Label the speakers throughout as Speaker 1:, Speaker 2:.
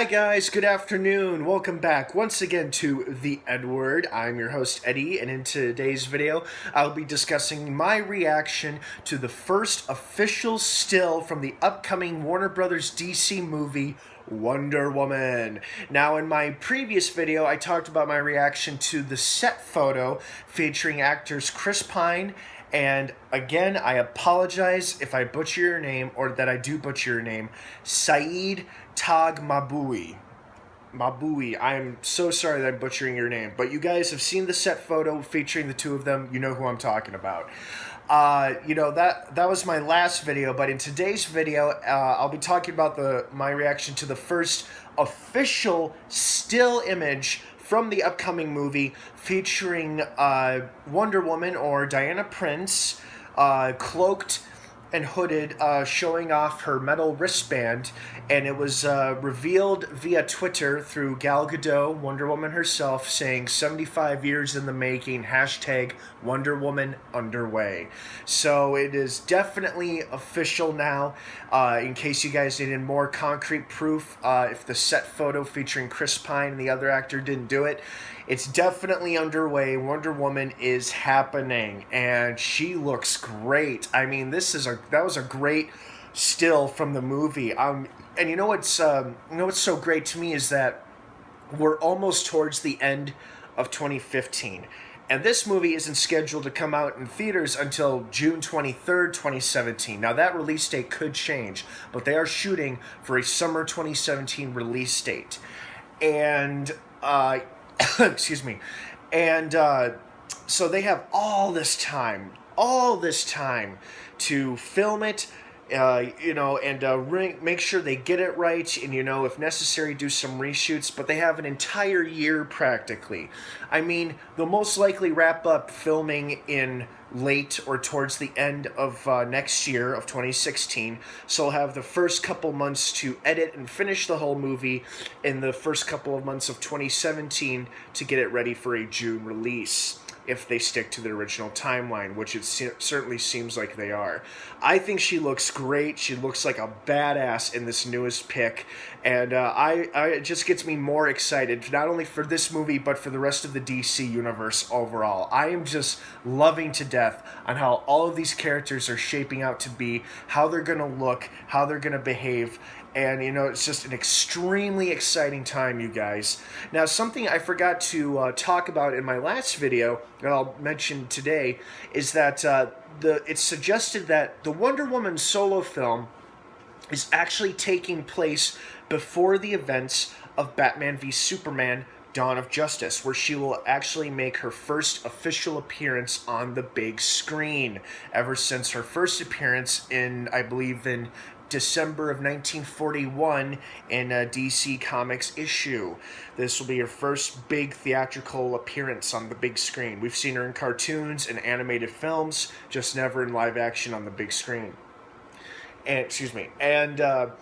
Speaker 1: Hi guys, good afternoon. Welcome back once again to the EdWord. I'm your host Eddie, and in today's video, I'll be discussing my reaction to the first official still from the upcoming Warner Brothers DC movie, Wonder Woman. Now, in my previous video, I talked about my reaction to the set photo featuring actors Chris Pine, and again, I apologize if I butcher your name, or that I do butcher your name, Saeed Tag Mabui. I'm so sorry that I'm butchering your name, but you guys have seen the set photo featuring the two of them. You know who I'm talking about. That was my last video, but in today's video, I'll be talking about my reaction to the first official still image from the upcoming movie featuring Wonder Woman, or Diana Prince, cloaked and hooded, showing off her metal wristband, and it was revealed via Twitter through Gal Gadot, Wonder Woman herself, saying 75 years in the making, hashtag Wonder Woman underway. So it is definitely official now. In case you guys needed more concrete proof, if the set photo featuring Chris Pine and the other actor didn't do it, it's definitely underway. Wonder Woman is happening, and she looks great. I mean, that was a great still from the movie. And you know what's so great to me is that we're almost towards the end of 2015. And this movie isn't scheduled to come out in theaters until June 23rd, 2017. Now, that release date could change, but they are shooting for a summer 2017 release date. And, excuse me. And so they have all this time to film it, make sure they get it right, and, if necessary, do some reshoots. But they have an entire year practically. I mean, they'll most likely wrap up filming in late or towards the end of next year of 2016. So we'll have the first couple months to edit and finish the whole movie in the first couple of months of 2017 to get it ready for a June release, if they stick to the original timeline, which it certainly seems like they are. I think she looks great. She looks like a badass in this newest pick, and it just gets me more excited, not only for this movie, but for the rest of the DC universe overall. I am just loving to death on how all of these characters are shaping out to be, how they're going to look, how they're going to behave, and, it's just an extremely exciting time, you guys. Now, something I forgot to talk about in my last video, that I'll mention today, is that it's suggested that the Wonder Woman solo film is actually taking place before the events of Batman v Superman: Dawn of Justice, where she will actually make her first official appearance on the big screen, ever since her first appearance in December of 1941 in a DC Comics issue. This will be her first big theatrical appearance on the big screen. We've seen her in cartoons and animated films, just never in live action on the big screen. And the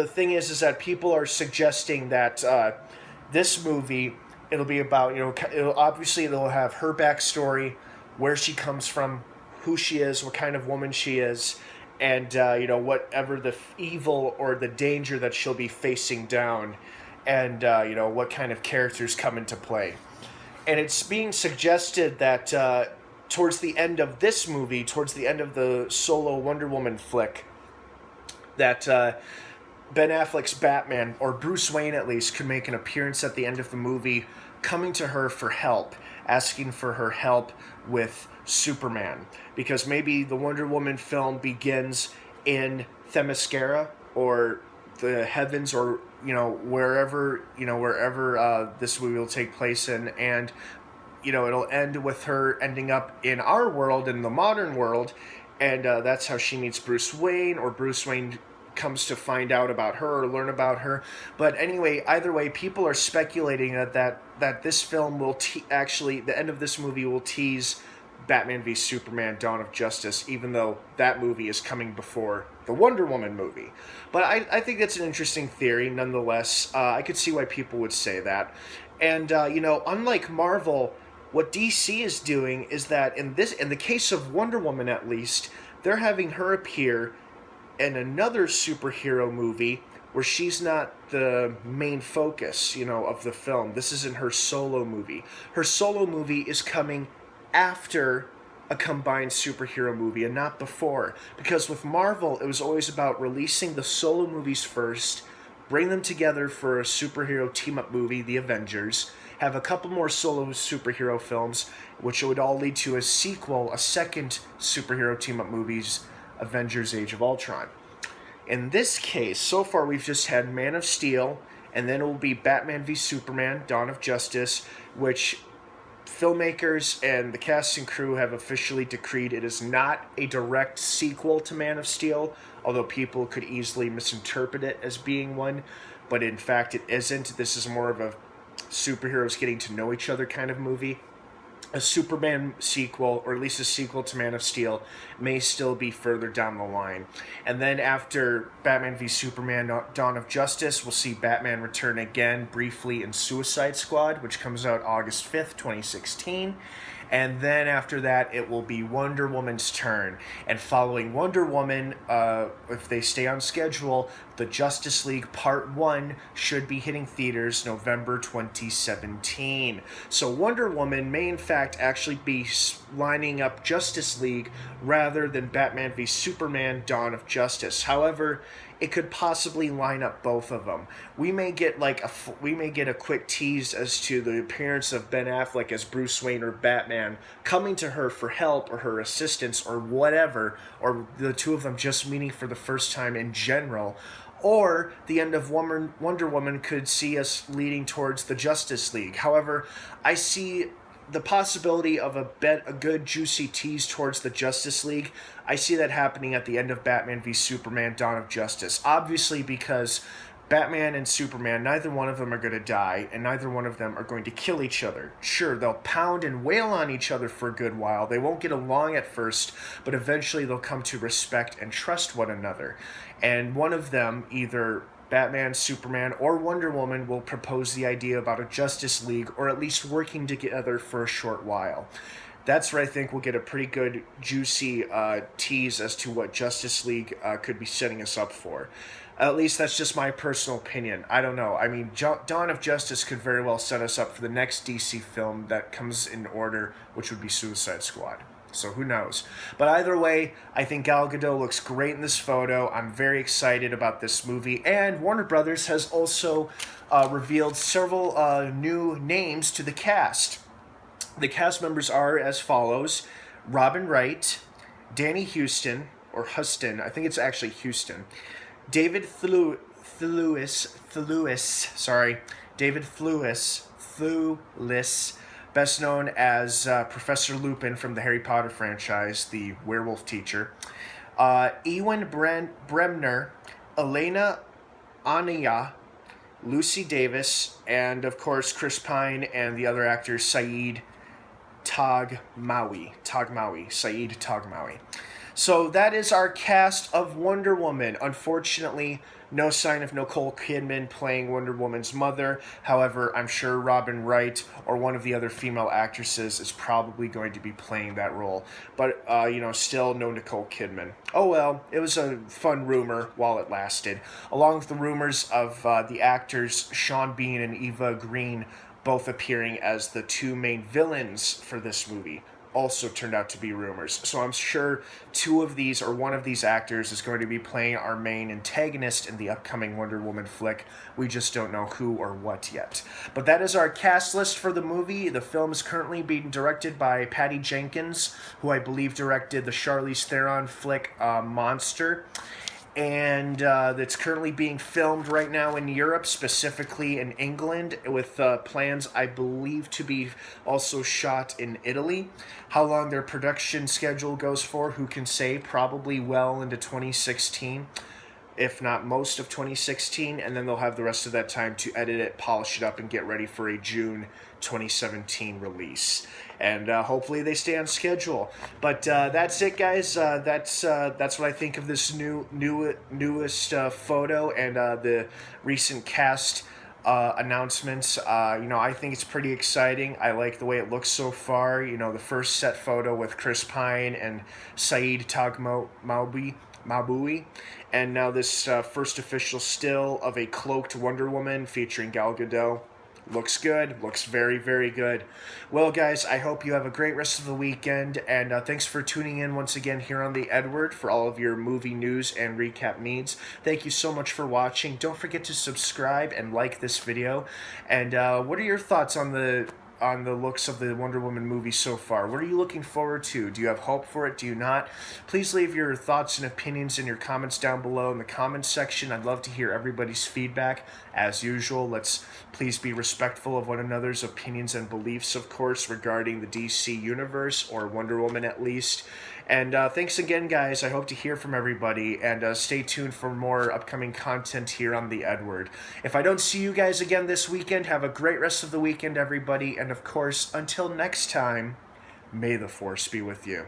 Speaker 1: thing is that people are suggesting that this movie, it'll be about, it'll have her backstory, where she comes from, who she is, what kind of woman she is, and whatever the evil or the danger that she'll be facing down, and what kind of characters come into play. And it's being suggested that towards the end of this movie, towards the end of the solo Wonder Woman flick, that Ben Affleck's Batman, or Bruce Wayne at least, could make an appearance at the end of the movie, coming to her for help, asking for her help with Superman, because maybe the Wonder Woman film begins in Themyscira, or the heavens, or wherever this movie will take place in, and it'll end with her ending up in our world, in the modern world, and that's how she meets Bruce Wayne, or Bruce Wayne comes to find out about her or learn about her. But anyway, either way, people are speculating that this film will actually, the end of this movie will tease Batman v Superman: Dawn of Justice, even though that movie is coming before the Wonder Woman movie. But I think that's an interesting theory nonetheless. I could see why people would say that. And unlike Marvel, what DC is doing is that in the case of Wonder Woman at least, they're having her appear in another superhero movie where she's not the main focus, of the film. This isn't her solo movie. Her solo movie is coming after a combined superhero movie and not before. Because with Marvel, it was always about releasing the solo movies first, bring them together for a superhero team up movie, The Avengers, have a couple more solo superhero films, which would all lead to a sequel, a second superhero team up movies, Avengers Age of Ultron. In this case, so far we've just had Man of Steel, and then it will be Batman v Superman, Dawn of Justice, which filmmakers and the cast and crew have officially decreed it is not a direct sequel to Man of Steel, although people could easily misinterpret it as being one, but in fact it isn't. This is more of a superheroes getting to know each other kind of movie. A Superman sequel, or at least a sequel to Man of Steel, may still be further down the line. And then after Batman v Superman Dawn of Justice, we'll see Batman return again briefly in Suicide Squad, which comes out August 5th, 2016. And then after that, it will be Wonder Woman's turn. And following Wonder Woman, if they stay on schedule, the Justice League Part 1 should be hitting theaters November 2017. So Wonder Woman may in fact actually be lining up Justice League rather than Batman v Superman Dawn of Justice. However, it could possibly line up both of them. We may get a quick tease as to the appearance of Ben Affleck as Bruce Wayne or Batman coming to her for help or her assistance or whatever, or the two of them just meeting for the first time in general. Or the end of Wonder Woman could see us leading towards the Justice League. However, I see the possibility of a good juicy tease towards the Justice League. I see that happening at the end of Batman v Superman Dawn of Justice. Obviously because Batman and Superman, neither one of them are going to die, and neither one of them are going to kill each other. Sure, they'll pound and wail on each other for a good while. They won't get along at first, but eventually they'll come to respect and trust one another. And one of them, either Batman, Superman, or Wonder Woman, will propose the idea about a Justice League, or at least working together for a short while. That's where I think we'll get a pretty good, juicy tease as to what Justice League could be setting us up for. At least that's just my personal opinion. I don't know. I mean, Dawn of Justice could very well set us up for the next DC film that comes in order, which would be Suicide Squad. So who knows? But either way, I think Gal Gadot looks great in this photo. I'm very excited about this movie. And Warner Brothers has also revealed several new names to the cast. The cast members are as follows: Robin Wright, Danny Houston, or Huston, I think it's actually Houston, David Thewlis, best known as Professor Lupin from the Harry Potter franchise, the werewolf teacher, Ewan Bremner, Elena Ania, Lucy Davis, and of course Chris Pine and the other actor Saeed Tagmawi. Saeed Tagmawi. So that is our cast of Wonder Woman. Unfortunately, no sign of Nicole Kidman playing Wonder Woman's mother. However, I'm sure Robin Wright or one of the other female actresses is probably going to be playing that role. But, still no Nicole Kidman. Oh well, it was a fun rumor while it lasted. Along with the rumors of the actors Sean Bean and Eva Green both appearing as the two main villains for this movie, also turned out to be rumors. So I'm sure two of these, or one of these actors, is going to be playing our main antagonist in the upcoming Wonder Woman flick. We just don't know who or what yet. But that is our cast list for the movie. The film is currently being directed by Patty Jenkins, who I believe directed the Charlize Theron flick Monster. And it's currently being filmed right now in Europe, specifically in England, with plans, I believe, to be also shot in Italy. How long their production schedule goes for, who can say? Probably well into 2016, if not most of 2016, and then they'll have the rest of that time to edit it, polish it up, and get ready for a June 2017 release. And hopefully they stay on schedule. But that's it, guys. That's what I think of this newest photo and the recent cast announcements. I think it's pretty exciting. I like the way it looks so far. The first set photo with Chris Pine and Saeed Tagmawi Mabui. And now this first official still of a cloaked Wonder Woman featuring Gal Gadot. Looks good. Looks very, very good. Well, guys, I hope you have a great rest of the weekend, and thanks for tuning in once again here on the EdWord for all of your movie news and recap needs. Thank you so much for watching. Don't forget to subscribe and like this video. And what are your thoughts on the looks of the Wonder Woman movie so far? What are you looking forward to? Do you have hope for it? Do you not? Please leave your thoughts and opinions in your comments down below in the comments section. I'd love to hear everybody's feedback. As usual, let's please be respectful of one another's opinions and beliefs, of course, regarding the DC Universe, or Wonder Woman at least. And thanks again, guys. I hope to hear from everybody, and stay tuned for more upcoming content here on the EdWord. If I don't see you guys again this weekend, have a great rest of the weekend, everybody. And of course, until next time, may the Force be with you.